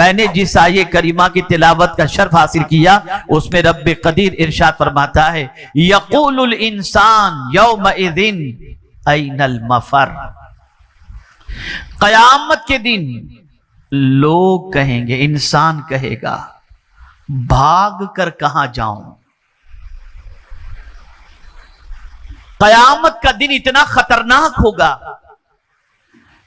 میں نے جس آیے کریمہ کی تلاوت کا شرف حاصل کیا اس میں رب قدیر ارشاد فرماتا ہے یقول الانسان یومئذ این المفر، قیامت کے دن لوگ کہیں گے، انسان کہے گا بھاگ کر کہاں جاؤں۔ قیامت کا دن اتنا خطرناک ہوگا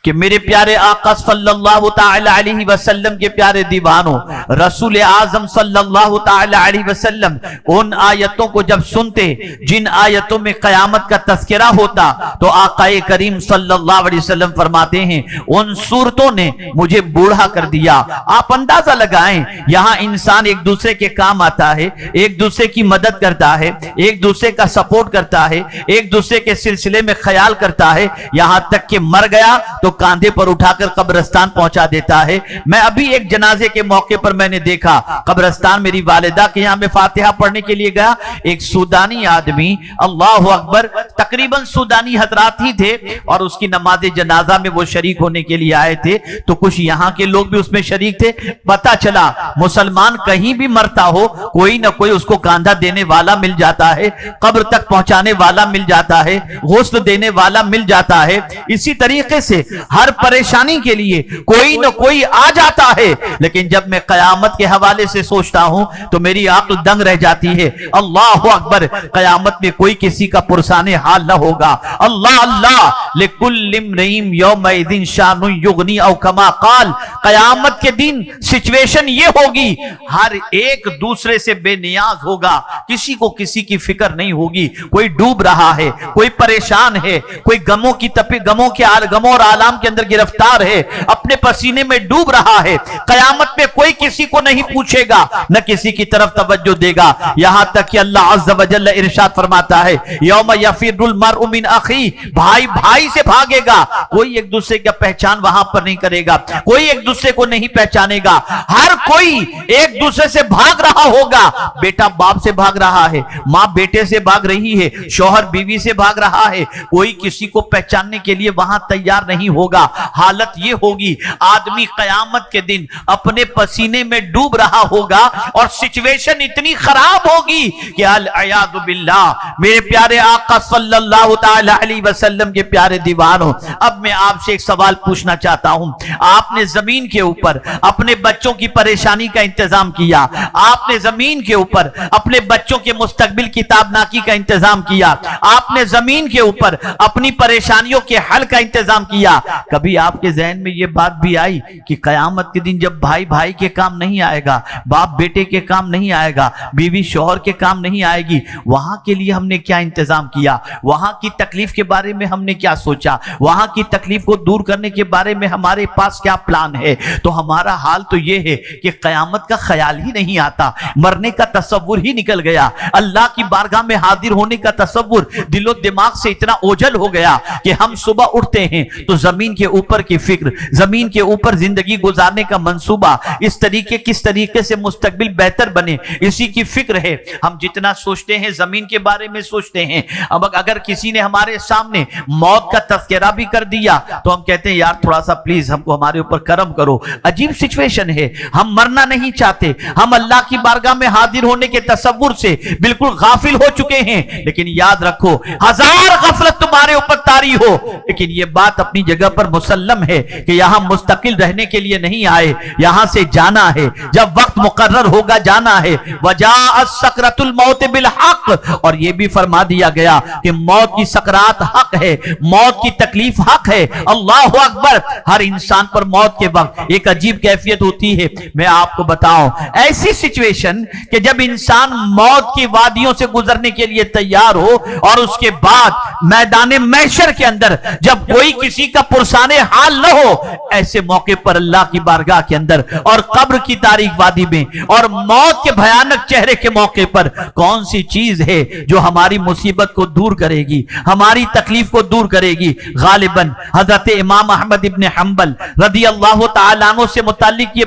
کہ میرے پیارے آقا صلی اللہ تعالی علیہ وسلم کے پیارے دیوانوں، رسول اعظم صلی اللہ تعالی علیہ وسلم ان آیتوں کو جب سنتے جن آیتوں میں قیامت کا تذکرہ ہوتا تو آقا کریم صلی اللہ علیہ وسلم فرماتے ہیں ان صورتوں نے مجھے بوڑھا کر دیا۔ آپ اندازہ لگائیں، یہاں انسان ایک دوسرے کے کام آتا ہے، ایک دوسرے کی مدد کرتا ہے، ایک دوسرے کا سپورٹ کرتا ہے، ایک دوسرے کے سلسلے میں خیال کرتا ہے، یہاں تک کہ مر گیا تو کاندھے پر اٹھا کر قبرستان پہنچا دیتا ہے۔ میں ابھی ایک جنازے کے موقع پر میں نے دیکھا قبرستان میری والدہ کے یہاں میں فاتحہ پڑھنے کے لیے گیا، ایک سودانی آدمی، اللہ اکبر، تقریباً سودانی حضرات ہی تھے اور اس کی نماز جنازہ میں وہ شریک ہونے کے لیے آئے تھے، تو کچھ یہاں کے لوگ بھی اس میں شریک تھے۔ پتہ چلا مسلمان کہیں بھی مرتا ہو کوئی نہ کوئی اس کو کاندھا دینے والا مل جاتا ہے، قبر تک پہنچانے والا مل جاتا ہے، غسل دینے والا مل جاتا ہے۔ اسی طریقے سے ہر پریشانی کے لیے کوئی نہ کوئی آ جاتا ہے، لیکن جب میں قیامت کے حوالے سے سوچتا ہوں تو میری عقل دنگ رہ جاتی ہے۔ اللہ اکبر، قیامت میں کوئی کسی کا پرسان حال نہ ہوگا۔ اللہ اللہ، لکل امرئ یومئذ شان یغنی او کما قال، قیامت کے دن سچویشن یہ ہوگی ہر ایک دوسرے سے بے نیاز ہوگا، کسی کو کسی کی فکر نہیں ہوگی، کوئی ڈوب رہا ہے، کوئی پریشان ہے، کوئی غموں اور آلام کے اندر گرفتار ہے، اپنے پسینے میں ڈوب رہا ہے۔ قیامت میں کوئی کسی کو نہیں پوچھے گا، نہ کسی کی طرف توجہ دے گا، یہاں تک کہ اللہ عز و جل ارشاد فرماتا ہے یوم یفر المرء من اخی، بھائی بھائی سے بھاگے گا، کوئی ایک دوسرے کا پہچان وہاں پر نہیں کرے گا، کوئی ایک دوسرے کو نہیں پہچانے گا، ہر کوئی ایک دوسرے سے بھاگ رہا ہوگا۔ بیٹا باپ سے بھاگ رہا ہے، ماں بیٹے سے بھاگ رہی ہے، شوہر بیوی سے بھاگ رہا ہے، کوئی کسی کو پہچاننے کے لیے وہاں تیار نہیں ہوگا۔ حالت یہ ہوگی آدمی قیامت کے دن اپنے پسینے میں ڈوب رہا ہوگا اور سچویشن اتنی خراب ہوگی کہ العیاذ باللہ۔ میرے پیارے آقا صلی اللہ تعالی علیہ وسلم کے پیارے دیوانوں، اب میں آپ سے ایک سوال پوچھنا چاہتا ہوں۔ آپ نے زمین کے اوپر اپنے بچوں کی پریشانی کا انتظام کیا، آپ نے زمین کے اوپر اپنے بچوں کے مستقبل کی تابناکی کا انتظام کیا، آپ نے زمین کے اوپر اپنی پریشانیوں کے حل کا انتظام کیا۔ کبھی آپ کے ذہن میں یہ بات بھی آئی کہ قیامت کے دن جب بھائی بھائی کے کام نہیں آئے گا، باپ بیٹے کے کام نہیں آئے گا، بیوی شوہر کے کام نہیں آئے گی، وہاں کے لیے ہم نے کیا انتظام کیا، وہاں کی تکلیف کے بارے میں ہم نے کیا سوچا، وہاں کی تکلیف کو دور کرنے کے بارے میں ہمارے پاس کیا پلان ہے؟ تو ہمارا حال تو یہ ہے کہ قیامت کا خیال ہی نہیں آتا، مرنے کا تصور ہی نکل گیا، اللہ کی بارگاہ میں حاضر ہونے کا تصور دل و دماغ سے اتنا اوجھل ہو گیا کہ ہم صبح اٹھتے ہیں تو زمین کے اوپر کی فکر، زمین کے اوپر زندگی گزارنے کا منصوبہ، کس طریقے سے مستقبل بہتر بنے، اسی کی فکر ہے۔ ہم جتنا سوچتے ہیں زمین کے بارے میں سوچتے ہیں، اب اگر کسی نے ہمارے سامنے موت کا تذکرہ بھی کر دیا تو ہم کہتے ہیں یار تھوڑا سا پلیز ہم کو ہمارے اوپر کرم کرو۔ عجیب سچویشن ہے، ہم مرنا نہیں چاہتے، ہم اللہ کی بارگاہ میں حاضر ہونے کے تصور سے بالکل غافل ہو چکے ہیں۔ لیکن یاد رکھو، ہزار غفلت تمہارے اوپر طاری ہو، لیکن یہ بات اپنی جگہ پر مسلم ہے کہ یہاں مستقل رہنے کے لیے نہیں آئے، یہاں سے جانا ہے، جب وقت مقرر ہوگا جانا ہے۔ وجاءت سکرۃ الموت بالحق، اور یہ بھی فرما دیا گیا کہ موت کی سکرات حق ہے، موت کی تکلیف حق ہے۔ اللہ اکبر، ہر انسان پر موت کے وقت ایک عجیب کیفیت ہوتی ہے۔ میں آپ کو بتاؤں، ایسی سچویشن کہ جب انسان موت کی وادیوں سے گزرنے کے لیے تیار ہو اور اس کے بعد میدان محشر کے اندر جب کوئی کسی کا پرسان حال نہ ہو، ایسے موقع پر اللہ کی بارگاہ کے اندر اور قبر کی تاریک وادی میں اور موت کے بھیانک چہرے کے موقع پر کون سی چیز ہے جو ہماری مصیبت کو دور کرے گی، ہماری تکلیف کو دور کرے گی؟ غالباً حضرت امام احمد ابن حنبل رضی اللہ تعالیٰ عنہ سے متعلق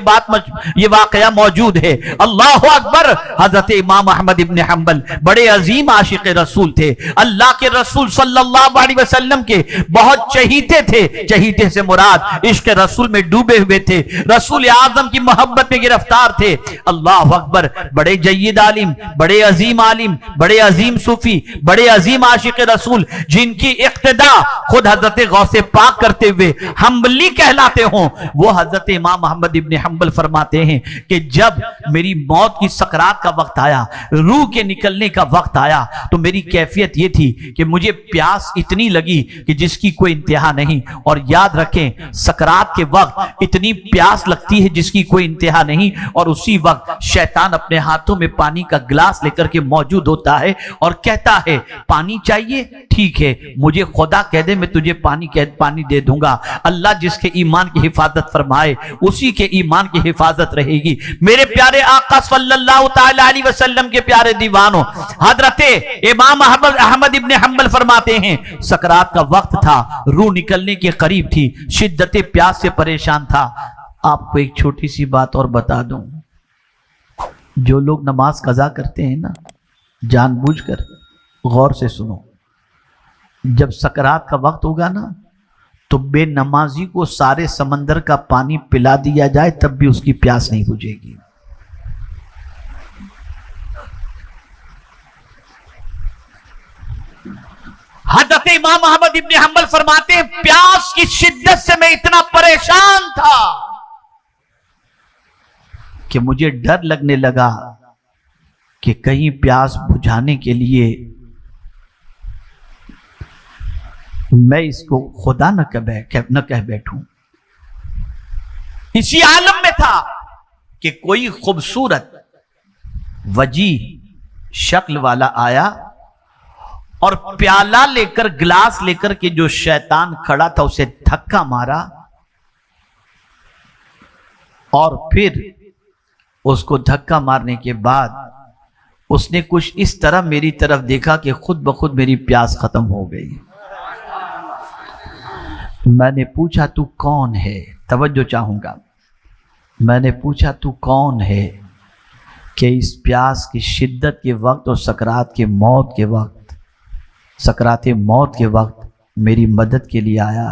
یہ واقعہ موجود ہے۔ اللہ اکبر، حضرت امام احمد ابن حنبل بڑے عظیم عاشق رسول تھے، اللہ کے رسول صلی اللہ علیہ وسلم کے بہت چہیتے تھے، چہیتے سے مراد عشق رسول میں ڈوبے ہوئے تھے، رسول اعظم کی محبت میں گرفتار تھے۔ اللہ اکبر، بڑے جید عالم، بڑے عظیم بڑے عظیم صوفی، بڑے عظیم عاشق رسول، جن کی اقتدا خود حضرت غوث پاک کرتے ہوئے حنبلی کہلاتے ہوں، وہ حضرت امام محمد ابن حنبل فرماتے ہیں کہ جب میری موت کی سکرات کا وقت آیا، روح کے نکلنے کا وقت آیا، تو میری کیفیت یہ تھی کہ مجھے پیاس اتنی لگی کہ جس کی کوئی انتہا نہیں۔ اور یاد رکھیں، سکرات کے وقت اتنی پیاس لگتی ہے جس کی کوئی انتہا نہیں، اور اسی وقت شیطان اپنے ہاتھوں میں پانی کا گلاس لے کر کے موجود ہوتا ہے اور کہتا ہے پانی چاہیے، ٹھیک ہے، مجھے خدا کہہ دے میں تجھے پانی دے دوں گا۔ اللہ جس کے ایمان کی حفاظت فرمائے اسی کے ایمان کی حفاظت رہے گی۔ میرے پیارے آقا صلی اللہ تعالی علیہ وسلم کے پیارے دیوانوں، حضرت امام احمد ابن حنبل فرماتے ہیں سکرات کا وقت تھا، روح نکلنے کے قریب تھی، شدت پیاس سے پریشان تھا۔ آپ کو ایک چھوٹی سی بات اور بتا دوں، جو لوگ نماز قضا کرتے ہیں نا، جان بوجھ کر غور سے سنو، جب سکرات کا وقت ہوگا نا تو بے نمازی کو سارے سمندر کا پانی پلا دیا جائے تب بھی اس کی پیاس نہیں بجھے گی۔ حضرت امام احمد ابن حنبل فرماتے ہیں پیاس کی شدت سے میں اتنا پریشان تھا کہ مجھے ڈر لگنے لگا کہ کہیں پیاس بجھانے کے لیے میں اس کو خدا نہ کہہ بیٹھوں۔ اسی عالم میں تھا کہ کوئی خوبصورت وجیح شکل والا آیا اور پیالہ لے کر، گلاس لے کر کے جو شیطان کھڑا تھا اسے دھکا مارا، اور پھر اس کو دھکا مارنے کے بعد اس نے کچھ اس طرح میری طرف دیکھا کہ خود بخود میری پیاس ختم ہو گئی۔ میں نے پوچھا تو کون ہے؟ توجہ چاہوں گا، میں نے پوچھا تو کون ہے کہ اس پیاس کی شدت کے وقت اور سکرات موت کے وقت میری مدد کے لیے آیا؟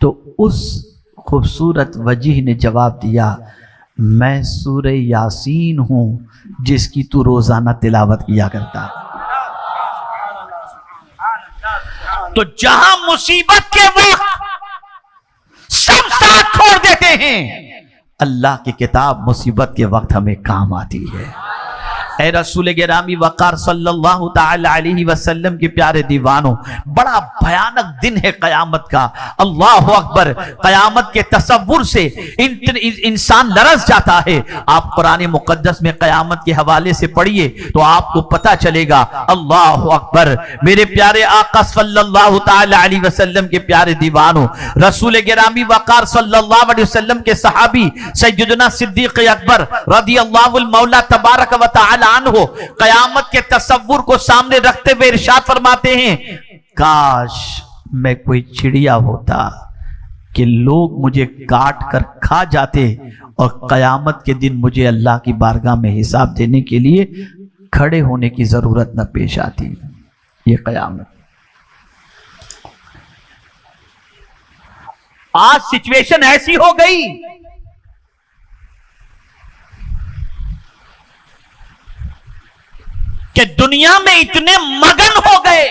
تو اس خوبصورت وجیح نے جواب دیا، میں سورہ یاسین ہوں جس کی تو روزانہ تلاوت کیا کرتا۔ تو جہاں مصیبت کے وقت سب ساتھ چھوڑ دیتے ہیں، اللہ کی کتاب مصیبت کے وقت ہمیں کام آتی ہے۔ اے رسول گرامی وقار صلی اللہ تعالی علیہ وسلم کے پیارے دیوانوں، بڑا بھیانک دن ہے قیامت کا۔ اللہ اکبر، قیامت کے تصور سے انسان لرز جاتا ہے۔ آپ قرآن مقدس میں قیامت کے حوالے سے پڑھیے تو آپ کو پتہ چلے گا۔ اللہ اکبر، میرے پیارے آقا صلی اللہ تعالی علیہ وسلم کے پیارے دیوانوں، رسول گرامی وقار صلی اللہ علیہ وسلم کے صحابی سیدنا صدیق اکبر رضی اللہ المولا تبارک و تعالی عنہ قیامت کے تصور کو سامنے رکھتے ہوئے ارشاد فرماتے ہیں، کاش میں کوئی چڑیا ہوتا کہ لوگ مجھے کاٹ کر کھا جاتے اور قیامت کے دن مجھے اللہ کی بارگاہ میں حساب دینے کے لیے کھڑے ہونے کی ضرورت نہ پیش آتی۔ یہ قیامت۔ آج سچویشن ایسی ہو گئی کہ دنیا میں اتنے مگن ہو گئے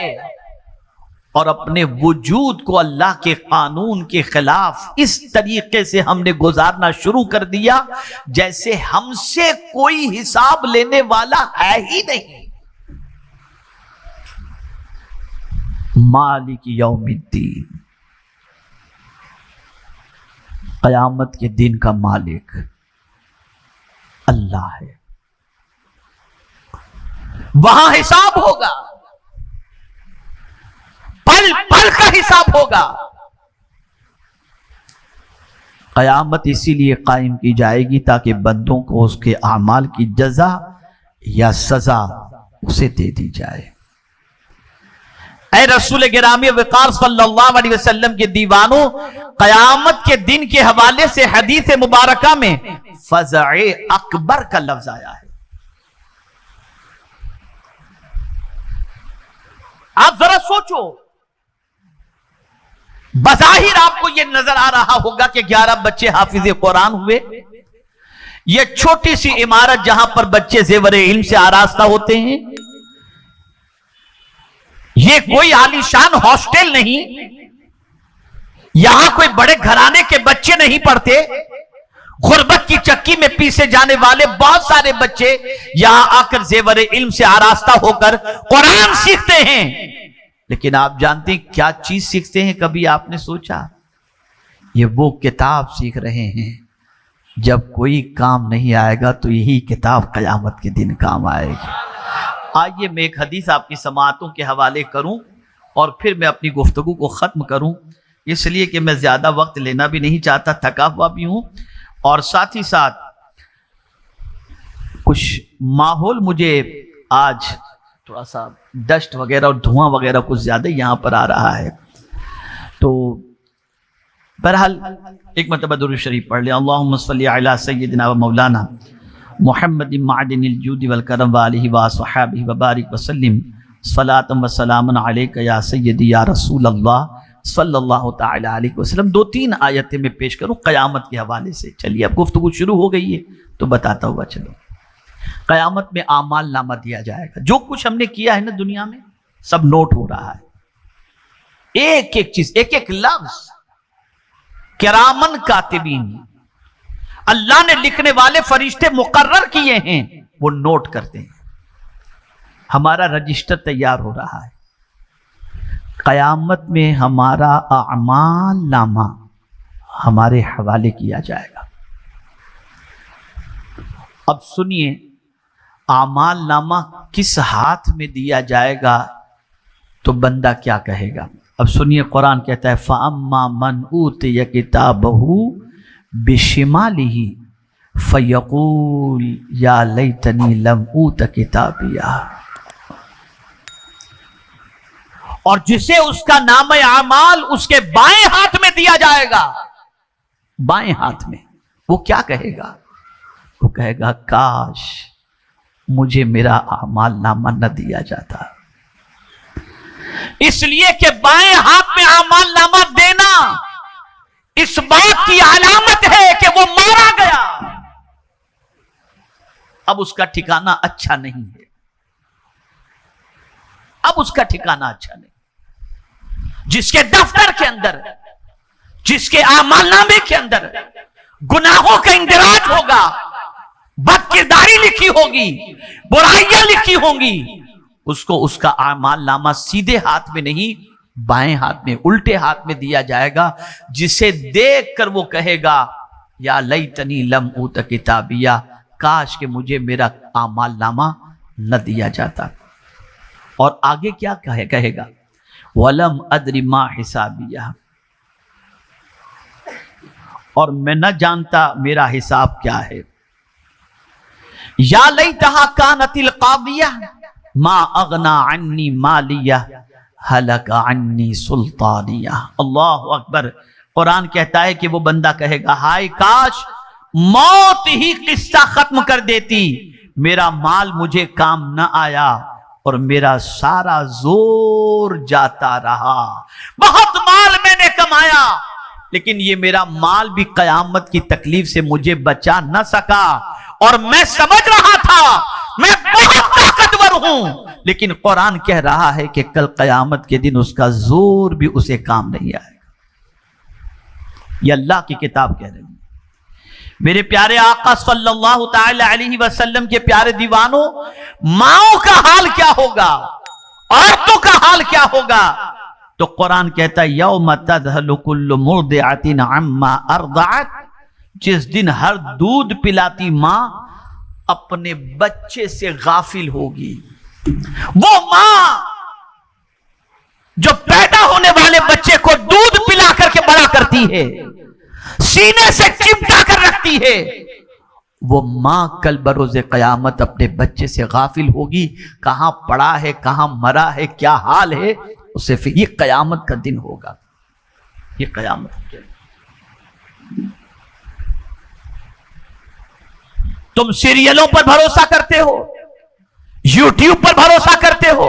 اور اپنے وجود کو اللہ کے قانون کے خلاف اس طریقے سے ہم نے گزارنا شروع کر دیا جیسے ہم سے کوئی حساب لینے والا ہے ہی نہیں۔ مالک یوم الدین، قیامت کے دن کا مالک اللہ ہے، وہاں حساب ہوگا، پل پل کا حساب ہوگا۔ قیامت اسی لیے قائم کی جائے گی تاکہ بندوں کو اس کے اعمال کی جزا یا سزا اسے دے دی جائے۔ اے رسول گرامی وقار صلی اللہ علیہ وسلم کے دیوانوں، قیامت کے دن کے حوالے سے حدیث مبارکہ میں فزع اکبر کا لفظ آیا ہے۔ آپ ذرا سوچو، بظاہر آپ کو یہ نظر آ رہا ہوگا کہ 11 بچے حافظ قرآن ہوئے. یہ چھوٹی سی عمارت جہاں پر بچے زیور علم سے آراستہ ہوتے ہیں، یہ کوئی عالیشان ہاسٹل نہیں، یہاں کوئی بڑے گھرانے کے بچے نہیں پڑھتے. غربت کی چکی میں پیسے جانے والے بہت سارے بچے یہاں آ کر زیور علم سے آراستہ ہو کر قرآن سیکھتے ہیں. لیکن آپ جانتے ہیں کیا چیز سیکھتے ہیں؟ کبھی آپ نے سوچا؟ یہ وہ کتاب سیکھ رہے ہیں جب کوئی کام نہیں آئے گا تو یہی کتاب قیامت کے دن کام آئے گی. آئیے میں ایک حدیث آپ کی سماعتوں کے حوالے کروں اور پھر میں اپنی گفتگو کو ختم کروں، اس لیے کہ میں زیادہ وقت لینا بھی نہیں چاہتا، تھکا ہوا بھی ہوں، اور ساتھ ہی ساتھ کچھ ماحول مجھے آج تھوڑا سا ڈسٹ وغیرہ اور دھواں وغیرہ کچھ زیادہ یہاں پر آ رہا ہے. تو بہرحال ایک مرتبہ درود شریف پڑھ لیں. اللہم صلی علی سیدنا و مولانا محمد معدن الجود والکرم وآلہ وصحابہ وبارک وسلم صلاۃ و سلام علیک یا سیدی یا رسول اللہ صلی اللہ تعالی علیہ وسلم. 2-3 آیتیں میں پیش کروں قیامت کے حوالے سے. چلیے اب گفتگو شروع ہو گئی ہے تو بتاتا ہوا چلو. قیامت میں اعمال نامہ دیا جائے گا. جو کچھ ہم نے کیا ہے نا دنیا میں سب نوٹ ہو رہا ہے، ایک ایک چیز، ایک ایک لفظ. کرامن کاتبین، اللہ نے لکھنے والے فرشتے مقرر کیے ہیں، وہ نوٹ کرتے ہیں. ہمارا رجسٹر تیار ہو رہا ہے. قیامت میں ہمارا اعمال نامہ ہمارے حوالے کیا جائے گا. اب سنیے، اعمال نامہ کس ہاتھ میں دیا جائے گا تو بندہ کیا کہے گا؟ اب سنیے، قرآن کہتا ہے فَأَمَّا مَنْ أُوتِيَ كِتَابَهُ بِشِمَالِهِ فَيَقُولُ يَا لَيْتَنِي لَمْ أُوتَ كِتَابِيَهْ. اور جسے اس کا نام اعمال اس کے بائیں ہاتھ میں دیا جائے گا، بائیں ہاتھ میں، وہ کیا کہے گا؟ وہ کہے گا کاش مجھے میرا اعمال نامہ نہ دیا جاتا. اس لیے کہ بائیں ہاتھ میں اعمال نامہ دینا اس بات کی علامت ہے کہ وہ مارا گیا. اب اس کا ٹھکانہ اچھا نہیں ہے، اب اس کا ٹھکانہ اچھا نہیں. جس کے دفتر کے اندر، جس کے اعمال نامے کے اندر گناہوں کا اندراج ہوگا، بد کرداری لکھی ہوگی، برائیاں لکھی ہوں گی، اس کو اس کا اعمال نامہ سیدھے ہاتھ میں نہیں بائیں ہاتھ میں، الٹے ہاتھ میں دیا جائے گا، جسے دیکھ کر وہ کہے گا یا لیتنی لم اوت کتابیہ، کاش کہ مجھے میرا اعمال نامہ نہ دیا جاتا. اور آگے کیا کہے گا؟ وَلَمْ أَدْرِ مَا حِسَابِيَهْ، اور میں نہ جانتا میرا حساب کیا ہے. یا لیتہا کانت القاضیہ ما اغنا عنی مالیہ ہلک عنی سلطانیہ. اللہ اکبر. قرآن کہتا ہے کہ وہ بندہ کہے گا ہائے کاش موت ہی قصہ ختم کر دیتی، میرا مال مجھے کام نہ آیا اور میرا سارا زور جاتا رہا. بہت مال میں نے کمایا لیکن یہ میرا مال بھی قیامت کی تکلیف سے مجھے بچا نہ سکا، اور میں سمجھ رہا تھا میں بہت طاقتور ہوں، لیکن قرآن کہہ رہا ہے کہ کل قیامت کے دن اس کا زور بھی اسے کام نہیں آئے گا. یہ اللہ کی کتاب کہہ رہی ہے. میرے پیارے آقا صلی اللہ تعالی علیہ وسلم کے پیارے دیوانوں، ماؤں کا حال کیا ہوگا، عورتوں کا حال کیا ہوگا؟ تو قرآن کہتا ہے یوم تذہل کل مرضعۃ عما ارضعت، جس دن ہر دودھ پلاتی ماں اپنے بچے سے غافل ہوگی. وہ ماں جو پیدا ہونے والے بچے کو دودھ پلا کر کے بڑا کرتی ہے، سینے سے چمٹا کر رکھتی ہے، وہ ماں کل بروز قیامت اپنے بچے سے غافل ہوگی. کہاں پڑا ہے، کہاں مرا ہے، کیا حال ہے اسے. پھر یہ قیامت کا دن ہوگا، یہ قیامت کا دن. تم سیریلوں پر بھروسہ کرتے ہو، یوٹیوب پر بھروسہ کرتے ہو،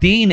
3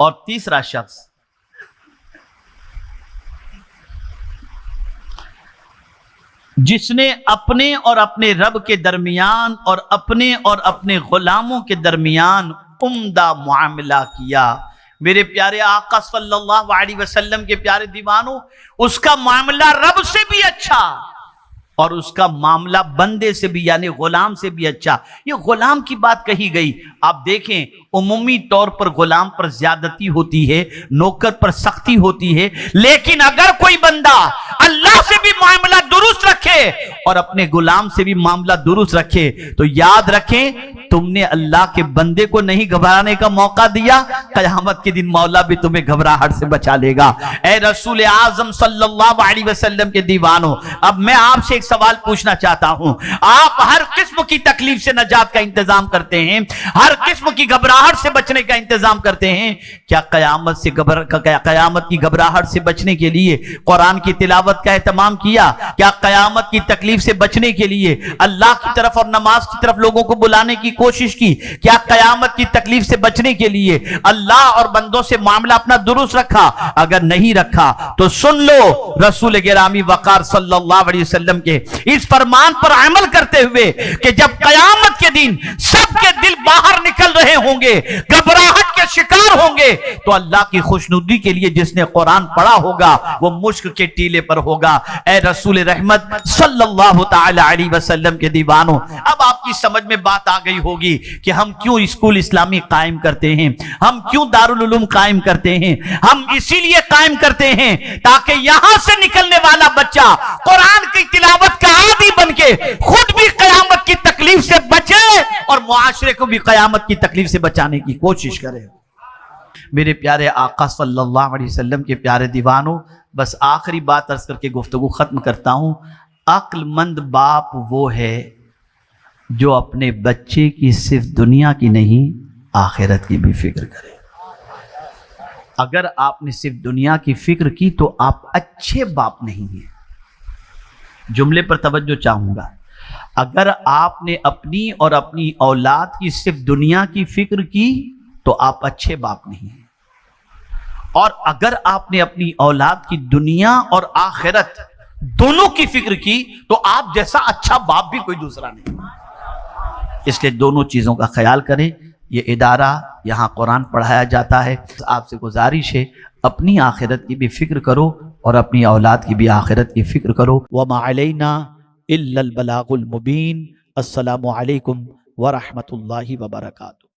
اور تیسرا شخص جس نے اپنے اور اپنے رب کے درمیان اور اپنے غلاموں کے درمیان عمدہ معاملہ کیا. میرے پیارے آقا صلی اللہ علیہ وسلم کے پیارے دیوانوں، اس کا معاملہ رب سے بھی اچھا اور اس کا معاملہ بندے سے بھی یعنی غلام سے بھی اچھا. یہ غلام کی بات کہی گئی. آپ دیکھیں عمومی طور پر غلام پر زیادتی ہوتی ہے، نوکر پر سختی ہوتی ہے، لیکن اگر کوئی بندہ اللہ سے بھی معاملہ درست رکھے اور اپنے غلام سے بھی معاملہ درست رکھے تو یاد رکھیں تم نے اللہ کے بندے کو نہیں گھبرانے کا موقع دیا، قیامت کے دن مولا بھی تمہیں گھبراہٹ سے بچا لے گا. اے رسول اعظم صلی اللہ علیہ وسلم کے دیوانوں، اب میں آپ سے ایک سوال پوچھنا چاہتا ہوں. آپ ہر قسم کی تکلیف سے نجات کا انتظام کرتے ہیں، ہر قسم کی گھبراہٹ سے بچنے کا انتظام کرتے ہیں. کیا قیامت کی گھبراہٹ سے بچنے کے لیے قرآن کی تلاوت کا اہتمام کیا؟ کیا قیامت کی تکلیف سے بچنے کے لیے اللہ کی طرف اور نماز کی طرف لوگوں کو بلانے کی کوشش کی؟ کیا قیامت کی تکلیف سے بچنے کے لیے اللہ اور بندوں سے معاملہ اپنا درست رکھا؟ اگر نہیں رکھا تو سن لو رسول گرامی وقار صلی اللہ علیہ وسلم کے اس فرمان پر عمل کرتے ہوئے کہ جب قیامت کے دن سب کے دل باہر نکل رہے ہوں گے، گھبراہٹ کے شکار ہوں گے، تو اللہ کی خوشنودی کے لیے جس نے قرآن پڑھا ہوگا وہ مشک کے ٹیلے پر ہوگا. اے رسول رحمت صلی اللہ تعالی علیہ وسلم کے دیوانوں، اب آپ کی سمجھ میں بات آ گئی ہوگی کہ ہم کیوں اسکول اسلامی قائم کرتے ہیں، ہم کیوں دارالعلوم قائم کرتے ہیں. ہم اسی لیے قائم کرتے ہیں تاکہ یہاں سے نکلنے والا بچہ قرآن کی تلاوت کا عادی بن کے خود بھی قیامت کی تکلیف سے بچے اور معاشرے کو بھی قیامت کی تکلیف سے بچانے کی کوشش کرے. میرے پیارے آقا صلی اللہ علیہ وسلم کے پیارے دیوانوں، بس آخری بات عرض کر کے گفتگو ختم کرتا ہوں. عقل مند باپ وہ ہے جو اپنے بچے کی صرف دنیا کی نہیں آخرت کی بھی فکر کرے. اگر آپ نے صرف دنیا کی فکر کی تو آپ اچھے باپ نہیں ہیں. جملے پر توجہ چاہوں گا. اگر آپ نے اپنی اور اپنی اولاد کی صرف دنیا کی فکر کی تو آپ اچھے باپ نہیں ہیں، اور اگر آپ نے اپنی اولاد کی دنیا اور آخرت دونوں کی فکر کی تو آپ جیسا اچھا باپ بھی کوئی دوسرا نہیں. اس لیے دونوں چیزوں کا خیال کریں. یہ ادارہ یہاں قرآن پڑھایا جاتا ہے. آپ سے گزارش ہے اپنی آخرت کی بھی فکر کرو اور اپنی اولاد کی بھی آخرت کی فکر کرو. وَمَا عَلَيْنَا إِلَّا الْبَلَاغُ الْمُبِينَ. السلام علیکم ورحمۃ اللہ وبرکاتہ.